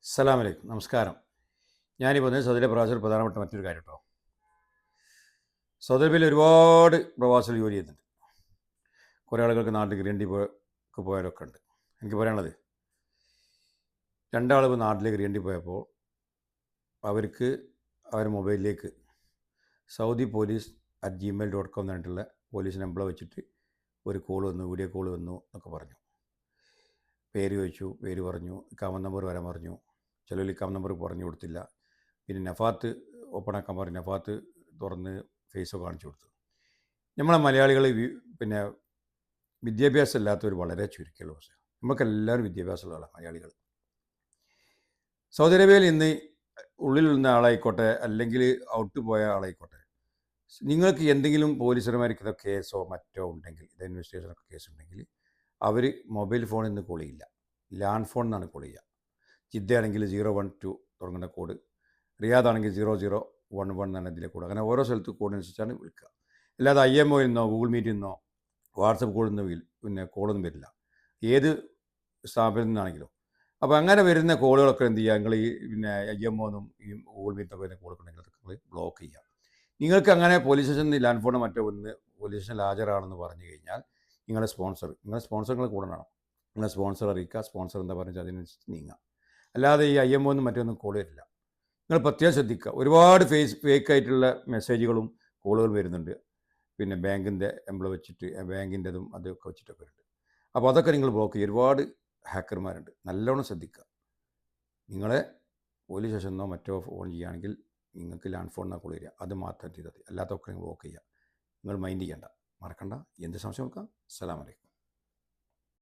അസ്സലാമലൈക്കും, നമസ്കാരം. ഞാനിപ്പോൾ വന്നത് സൗദിയിലെ പ്രവാസികൾ പ്രധാനപ്പെട്ട മറ്റൊരു കാര്യം കേട്ടോ. സൗദി അറേബ്യയിൽ ഒരുപാട് പ്രവാസികൾ ജോലി ചെയ്യുന്നുണ്ട്. കുറേ ആളുകൾക്ക് നാട്ടിൽ ഗ്രീൻഡി പോയവരൊക്കെ ഉണ്ട്. എനിക്ക് പറയാനുള്ളത്, രണ്ടാൾ ഇപ്പോൾ നാട്ടിലേക്ക് ഗ്രീൻഡി പോയപ്പോൾ അവർക്ക് അവരുടെ മൊബൈലിലേക്ക് സൗദി പോലീസ് @gmail.com എന്ന് പറഞ്ഞിട്ടുള്ള പോലീസ് നമ്പർ വെച്ചിട്ട് ഒരു കോൾ വന്നു, വീഡിയോ കോൾ വന്നു എന്നൊക്കെ പറഞ്ഞു. പേര് ചോദിച്ചു, പേര് പറഞ്ഞു, ഇക്കാമ നമ്പർ വരാൻ പറഞ്ഞു. ചിലർ ഇക്കാമ നമ്പർ പറഞ്ഞു കൊടുത്തില്ല. പിന്നെ നഫാത്ത് ഓപ്പൺ ആക്കാൻ പറഞ്ഞു. നഫാത്ത് തുറന്ന് ഫേസോ കാണിച്ചു കൊടുത്തു. നമ്മളെ മലയാളികൾ പിന്നെ വിദ്യാഭ്യാസം ഇല്ലാത്തവർ വളരെ ചുരുക്കമുള്ള പക്ഷേ നമുക്കെല്ലാവരും വിദ്യാഭ്യാസമുള്ള മലയാളികൾ. സൗദി അറേബ്യയിൽ ഇന്ന് ഉള്ളിലുള്ള ആളായിക്കോട്ടെ അല്ലെങ്കിൽ ഔട്ട് പോയ ആളായിക്കോട്ടെ, നിങ്ങൾക്ക് എന്തെങ്കിലും പോലീസുകാർക്ക് കേസോ മറ്റോ ഉണ്ടെങ്കിൽ, ഇത് ഇൻവെസ്റ്റിഗേഷനൊക്കെ കേസ് ഉണ്ടെങ്കിൽ അവർ മൊബൈൽ ഫോണിൽ നിന്ന് കോൾ ചെയ്യില്ല, ലാൻഡ് ഫോണിൽ നിന്നാണ് കോൾ ചെയ്യുക. ജിദ്ദയാണെങ്കിൽ 012 തുടങ്ങുന്ന കോഡ്, റിയാദാണെങ്കിൽ 0011 എന്നാണ് ഇതിലെ കോഡ്. അങ്ങനെ ഓരോ സ്ഥലത്ത് കോഡിനനുസരിച്ചാണ് വിളിക്കുക. അല്ലാതെ IMOയിൽ നിന്നോ ഗൂഗിൾ മീറ്റിൽ നിന്നോ വാട്സപ്പ് കോളിൽ നിന്നോ പിന്നെ കോളൊന്നും വരില്ല, ഏത് സ്ഥാപനത്തിൽ നിന്നാണെങ്കിലും. അപ്പോൾ അങ്ങനെ വരുന്ന കോളുകളൊക്കെ എന്ത് ചെയ്യുക, നിങ്ങൾ ഈ പിന്നെ IMO എന്നും ഈ ഗൂഗിൾ മീറ്റിനൊക്കെ വരുന്ന കോളൊക്കെ ഉണ്ടെങ്കിൽ അതൊക്കെ ബ്ലോക്ക് ചെയ്യുക. നിങ്ങൾക്ക് അങ്ങനെ പോലീസ് സ്റ്റേഷനിൽ ലാൻഡ് ഫോണോ മറ്റോ ഒന്ന് പോലീസ് സ്റ്റേഷനിൽ ഹാജരാണെന്ന് പറഞ്ഞു കഴിഞ്ഞാൽ നിങ്ങളുടെ സ്പോൺസർ കൂടെ വേണം. നിങ്ങളെ സ്പോൺസർ അറിയിക്കുക, സ്പോൺസർ എന്താ പറഞ്ഞാൽ അതിനനുസരിച്ച് നീങ്ങുക. അല്ലാതെ ഈ IMO ഒന്നും മറ്റൊന്നും കോൾ വരില്ല. നിങ്ങൾ പ്രത്യേകം ശ്രദ്ധിക്കുക. ഒരുപാട് ഫേക്കായിട്ടുള്ള മെസ്സേജുകളും കോളുകളും വരുന്നുണ്ട്. പിന്നെ ബാങ്കിൻ്റെ എംബ്ലം വെച്ചിട്ട്, ബാങ്കിൻ്റെതും അതൊക്കെ വെച്ചിട്ടൊക്കെ ഉണ്ട്. അപ്പോൾ അതൊക്കെ നിങ്ങൾ ബ്ലോക്ക് ചെയ്യുക. ഒരുപാട് ഹാക്കർമാരുണ്ട്, നല്ലോണം ശ്രദ്ധിക്കുക. നിങ്ങളെ പോലീസ് സ്റ്റേഷനോ മറ്റോ ഫോൺ ചെയ്യുകയാണെങ്കിൽ നിങ്ങൾക്ക് ലാൻഡ് ഫോണിനാണ് കോൾ വരിക, അത് മാത്രം ചെയ്താൽ മതി. അല്ലാത്തൊക്കെ നിങ്ങൾ ബ്ലോക്ക് ചെയ്യുക. നിങ്ങൾ മൈൻഡ് ചെയ്യണ്ട, മറക്കണ്ട. എന്ത് സംശയം നോക്കാം. അസ്സലാമു അലൈക്കും.